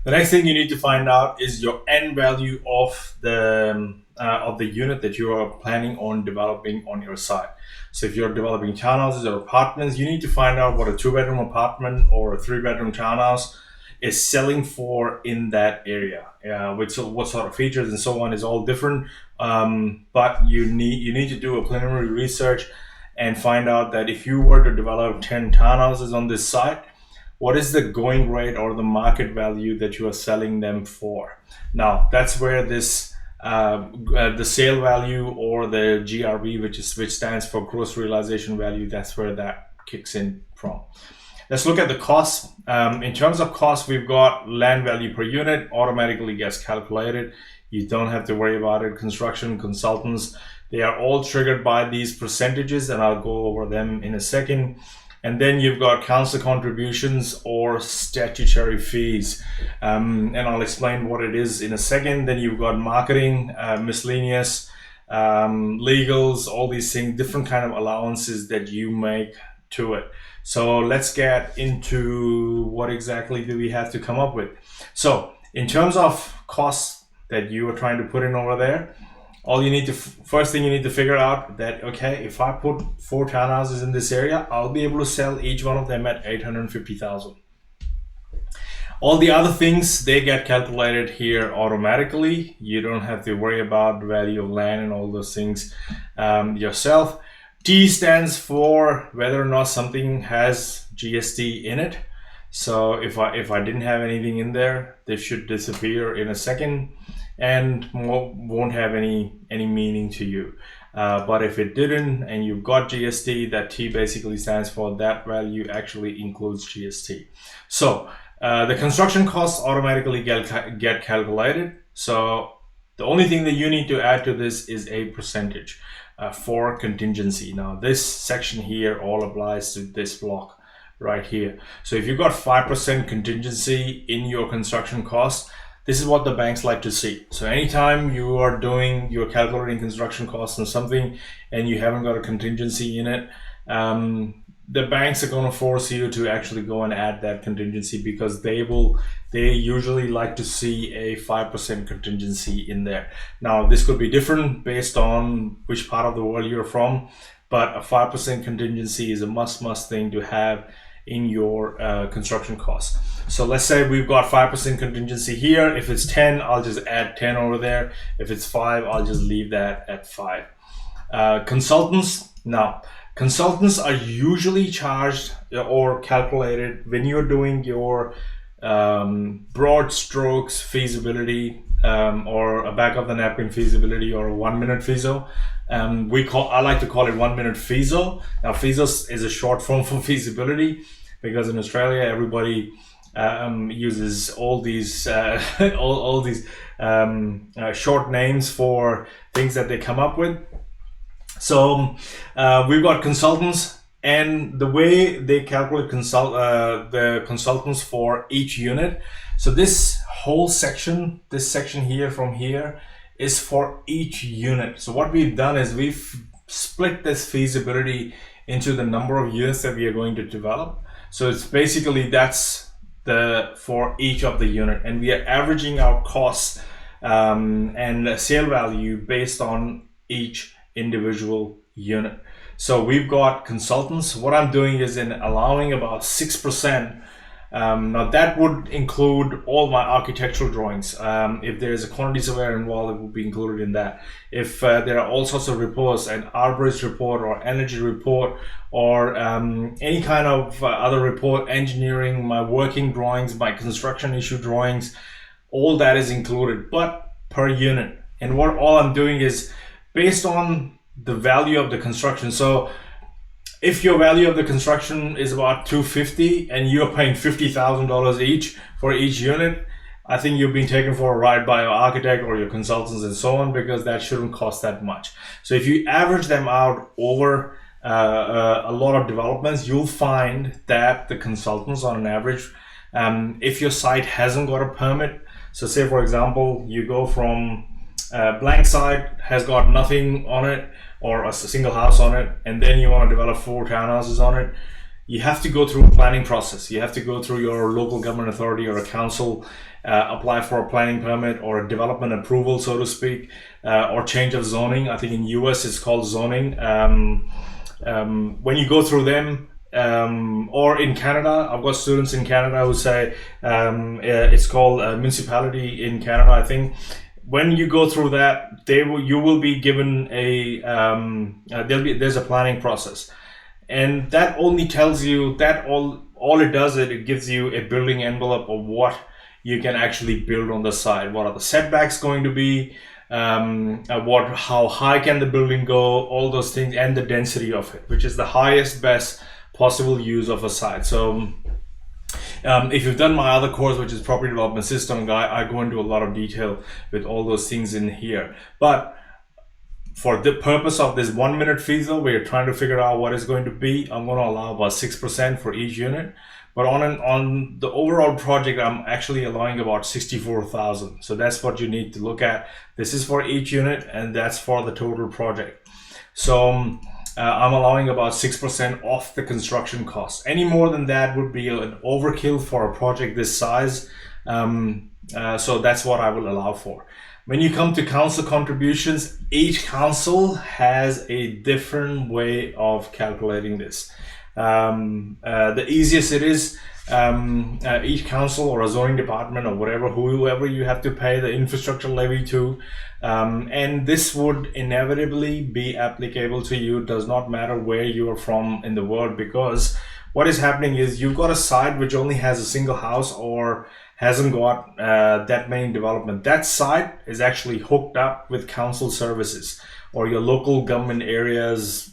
The next thing you need to find out is your end value of the unit that you are planning on developing on your site. So if you're developing townhouses or apartments, you need to find out what a 2-bedroom apartment or a 3-bedroom townhouse is selling for in that area. With what sort of features and so on is all different. But you need to do a preliminary research and find out that if you were to develop 10 townhouses on this site, what is the going rate or the market value that you are selling them for? Now, that's where this the sale value or the GRV, which stands for gross realization value, that's where that kicks in from. Let's look at the costs. In terms of cost, we've got land value per unit automatically gets calculated. You don't have to worry about it. Construction consultants, they are all triggered by these percentages, and I'll go over them in a second. And then you've got council contributions or statutory fees. And I'll explain what it is in a second. Then you've got marketing, miscellaneous, legals, all these things, different kind of allowances that you make to it. So let's get into what exactly do we have to come up with. So in terms of costs that you are trying to put in over there, first thing you need to figure out that, okay, if I put 4 townhouses in this area, I'll be able to sell each one of them at 850,000. All the other things, they get calculated here automatically. You don't have to worry about the value of land and all those things yourself. T stands for whether or not something has GST in it. So if I didn't have anything in there, they should disappear in a second and won't have any meaning to you. But if it didn't and you've got GST, that T basically stands for that value actually includes GST. So the construction costs automatically get calculated. So the only thing that you need to add to this is a percentage for contingency. Now this section here all applies to this block right here. So if you've got 5% contingency in your construction costs, this is what the banks like to see. So anytime you're calculating construction costs on something and you haven't got a contingency in it, the banks are going to force you to actually go and add that contingency because they usually like to see a 5% contingency in there. Now this could be different based on which part of the world you're from, but a 5% contingency is a must thing to have in your construction costs. So let's say we've got 5% contingency here. If it's 10, I'll just add 10 over there. If it's 5, I'll just leave that at 5. Consultants. Now, consultants are usually charged or calculated when you're doing your broad strokes feasibility or a back of the napkin feasibility or a 1-minute Feaso. I like to call it 1-minute Feaso. Now, Feaso is a short form for feasibility because in Australia everybody uses all these short names for things that they come up with. So we've got consultants, and the way they calculate the consultants for each unit. So this whole section, this section here from here, is for each unit. So what we've done is we've split this feasibility into the number of units that we are going to develop. So it's basically that's for each of the unit, and we are averaging our costs and sale value based on each individual unit. So we've got consultants. What I'm doing is allowing about 6%. Now that would include all my architectural drawings. If there's a quantity surveyor involved, it will be included in that. If there are all sorts of reports, an arborist report or energy report or any kind of other report, engineering, my working drawings, my construction issue drawings, all that is included, but per unit. And what all I'm doing is based on the value of the construction. So if your value of the construction is about $250 and you're paying $50,000 each for each unit, I think you've been taken for a ride by your architect or your consultants and so on, because that shouldn't cost that much. So if you average them out over a lot of developments, you'll find that the consultants on an average, if your site hasn't got a permit, so say for example, you go from blank site, has got nothing on it, or a single house on it, and then you want to develop 4 townhouses on it, you have to go through a planning process. You have to go through your local government authority or a council, apply for a planning permit or a development approval, so to speak, or change of zoning. I think in US it's called zoning. When you go through them, or in Canada, I've got students in Canada who say it's called municipality in Canada, I think. When you go through that, you will be given there's a planning process, and that only tells you that all it does is it gives you a building envelope of what you can actually build on the side. What are the setbacks going to be? How high can the building go? All those things, and the density of it, which is the highest, best possible use of a site. So if you've done my other course, which is property development system guy, I go into a lot of detail with all those things in here. But for the purpose of this 1 minute Feasible, we're trying to figure out what it's going to be. I'm going to allow about 6% for each unit. But on the overall project, I'm actually allowing about 64,000. So that's what you need to look at. This is for each unit, and that's for the total project. So I'm allowing about 6% off the construction cost. Any more than that would be an overkill for a project this size. So that's what I will allow for. When you come to council contributions, each council has a different way of calculating this. The easiest it is, each council or a zoning department or whoever you have to pay the infrastructure levy to, and this would inevitably be applicable to you. Does not matter where you are from in the world, because what is happening is you've got a site which only has a single house or hasn't got that many development. That site is actually hooked up with council services or your local government areas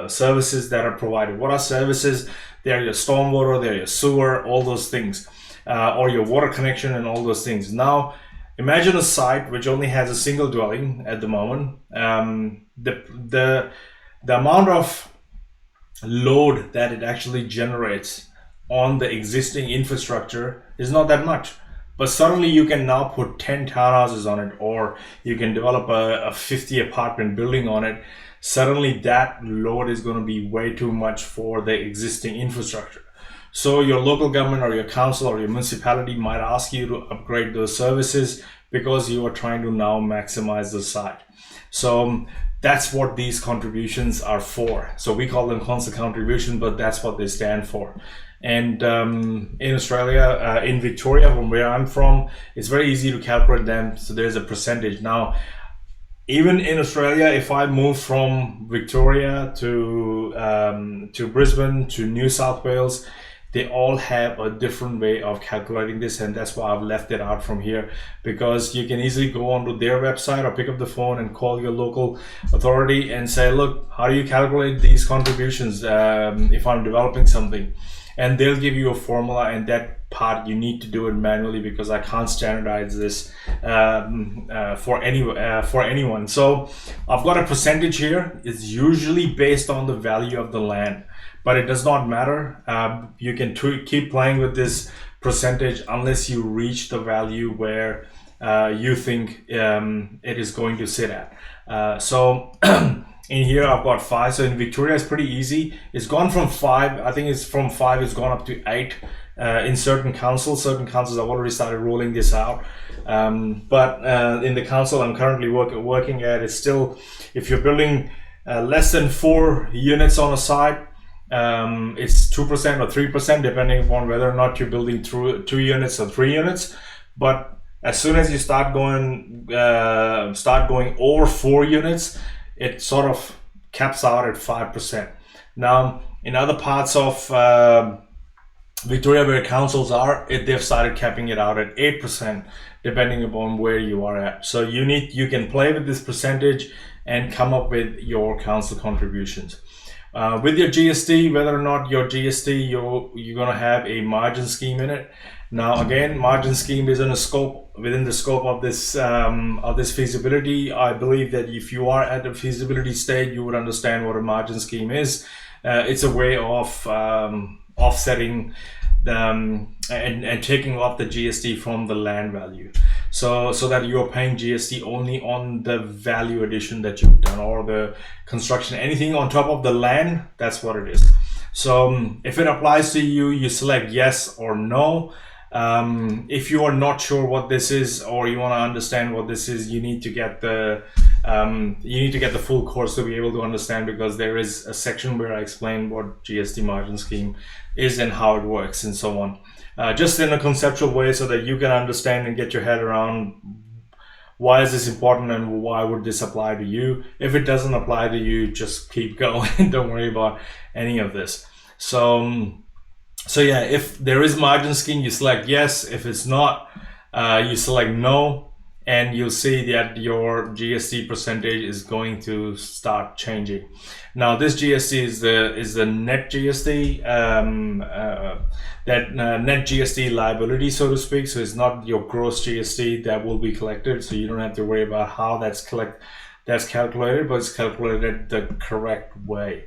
services that are provided. What are services? They're your stormwater, they're your sewer, all those things, or your water connection and all those things. Now, imagine a site which only has a single dwelling at the moment. The amount of load that it actually generates on the existing infrastructure is not that much. But suddenly you can now put 10 townhouses on it, or you can develop a 50 apartment building on it. Suddenly that load is going to be way too much for the existing infrastructure. So your local government or your council or your municipality might ask you to upgrade those services because you are trying to now maximize the site. So that's what these contributions are for. So we call them council contributions, but that's what they stand for. And in Australia, in Victoria, from where I'm from, it's very easy to calculate them. So there's a percentage. Now, even in Australia, if I move from Victoria to Brisbane to New South Wales, they all have a different way of calculating this, and that's why I've left it out from here, because you can easily go onto their website or pick up the phone and call your local authority and say, look, how do you calculate these contributions if I'm developing something? And they'll give you a formula, and that part you need to do it manually because I can't standardize this for anyone. So I've got a percentage here. It's usually based on the value of the land, but it does not matter. You can keep playing with this percentage unless you reach the value where you think it is going to sit at. So in here I've got 5. So in Victoria it's pretty easy. It's gone from 5. I think it's from 5. It's gone up to 8 in certain councils. Certain councils have already started rolling this out. But in the council I'm currently working at, it's still, if you're building less than 4 units on a site, it's 2% or 3%, depending upon whether or not you're building through 2 units or 3 units. But as soon as you start going over 4 units, it sort of caps out at 5%. Now, in other parts of Victoria where councils are, they've started capping it out at 8%, depending upon where you are at. So you can play with this percentage and come up with your council contributions. With your GST, whether or not your GST, you're going to have a margin scheme in it. Now, again, margin scheme is within the scope of this feasibility. I believe that if you are at the feasibility stage, you would understand what a margin scheme is. It's a way of offsetting and taking off the GST from the land value, so that you're paying GST only on the value addition that you've done, or the construction. Anything on top of the land, that's what it is. So if it applies to you, you select yes or no. If you are not sure what this is, or you want to understand what this is, you need to get the full course to be able to understand, because there is a section where I explain what GST margin scheme is and how it works and so on. Just in a conceptual way, so that you can understand and get your head around why is this important and why would this apply to you. If it doesn't apply to you, just keep going. Don't worry about any of this. So yeah, if there is margin scheme, you select yes. If it's not, you select no, and you'll see that your GST percentage is going to start changing. Now, this GST is the net GST, net GST liability, so to speak. So it's not your gross GST that will be collected. So you don't have to worry about how that's calculated, but it's calculated the correct way.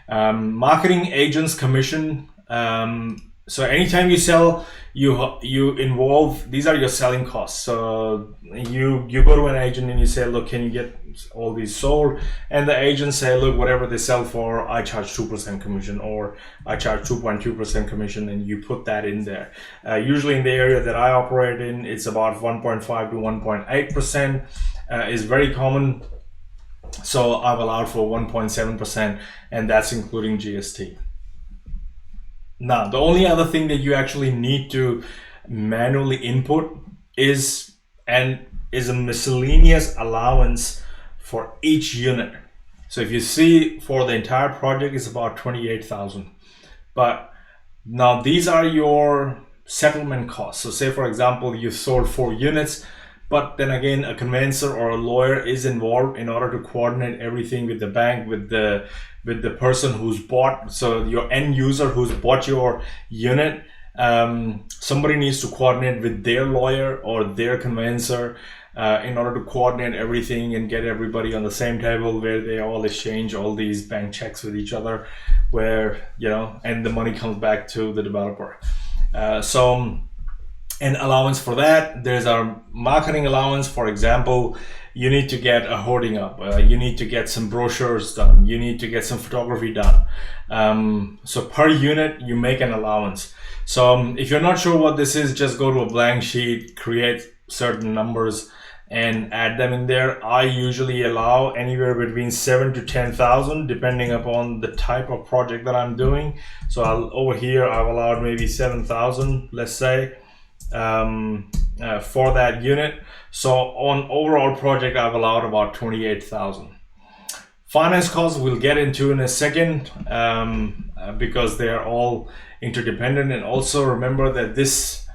Marketing agents commission. So anytime you sell, you involve, these are your selling costs. So you go to an agent and you say, look, can you get all these sold? And the agent say, look, whatever they sell for, I charge 2% commission, or I charge 2.2% commission, and you put that in there. Usually in the area that I operate in, it's about 1.5 to 1.8% is very common. So I've allowed for 1.7%, and that's including GST. Now, the only other thing that you actually need to manually input is a miscellaneous allowance for each unit. So if you see, for the entire project, it's about 28,000. But now these are your settlement costs. So say, for example, you sold 4 units, but then again, a conveyancer or a lawyer is involved in order to coordinate everything with the bank, with the person who's bought. So your end user who's bought your unit, somebody needs to coordinate with their lawyer or their conveyancer in order to coordinate everything and get everybody on the same table, where they all exchange all these bank checks with each other, where, and the money comes back to the developer. An allowance for that, there's our marketing allowance. For example, you need to get a hoarding up, you need to get some brochures done, you need to get some photography done. So per unit, you make an allowance. So if you're not sure what this is, just go to a blank sheet, create certain numbers, and add them in there. I usually allow anywhere between 7 to 10,000, depending upon the type of project that I'm doing. So over here, I've allowed maybe 7,000, let's say, for that unit. So on overall project, I've allowed about 28,000. Finance costs we'll get into in a second, because they are all interdependent. And also remember that this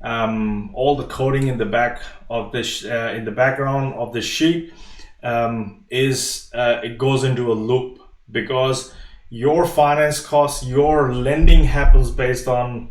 all the coding in the back of this in the background of the sheet is it goes into a loop, because your finance costs, your lending happens based on,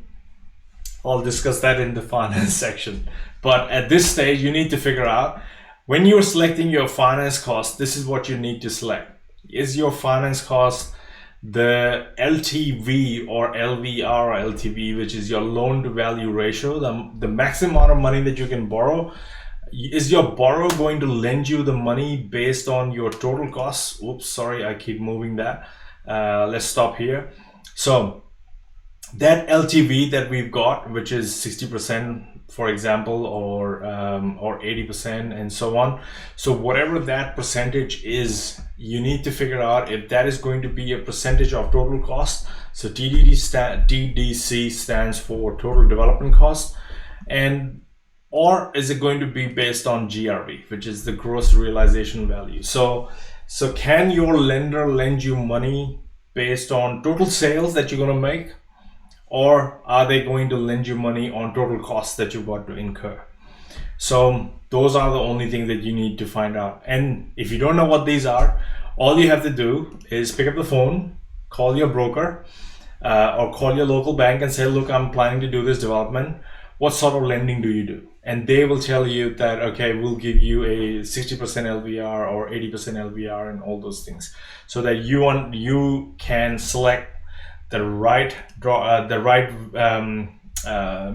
I'll discuss that in the finance section. But at this stage, you need to figure out, when you're selecting your finance cost, this is what you need to select. Is your finance cost the LTV or LVR or LTV, which is your loan to value ratio, the maximum amount of money that you can borrow? Is your borrower going to lend you the money based on your total costs? Oops, sorry, I keep moving that. Let's stop here. So that LTV that we've got, which is 60%, for example, or 80%, and so on. So whatever that percentage is, you need to figure out if that is going to be a percentage of total cost. So TDC stands for total development cost, or is it going to be based on GRV, which is the gross realization value? So can your lender lend you money based on total sales that you're going to make? Or are they going to lend you money on total costs that you've got to incur? So those are the only things that you need to find out. And if you don't know what these are, all you have to do is pick up the phone, call your broker, or call your local bank and say, look, I'm planning to do this development. What sort of lending do you do? And they will tell you that, okay, we'll give you a 60% LVR or 80% LVR and all those things, so that you can select the right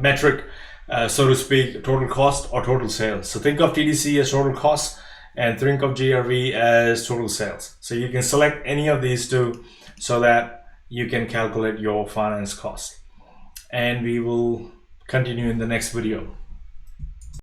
metric, so to speak, total cost or total sales. So think of TDC as total cost and think of GRV as total sales. So you can select any of these two, so that you can calculate your finance cost. And we will continue in the next video.